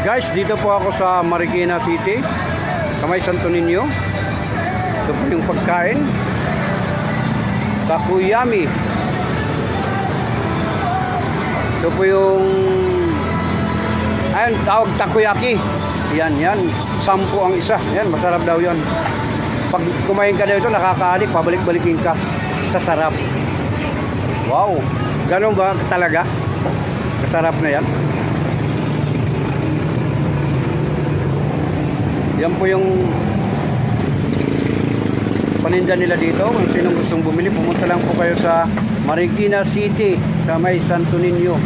Guys, dito po ako sa Marikina City, sa may Santo Niño. Ito po yung pagkain. Takuyami. Ito po yung ayun, tawag takoyaki. Yan. 10 ang isa. Yan, masarap daw yan. Pag kumain ka daw ito, nakakaalik, pabalik-balikin ka sa sarap. Wow, ganun ba talaga? Masarap na yan. Yan po yung paninda nila dito. Kung sinong gustong bumili, pumunta lang po kayo sa Marikina City, sa may Santo Niño.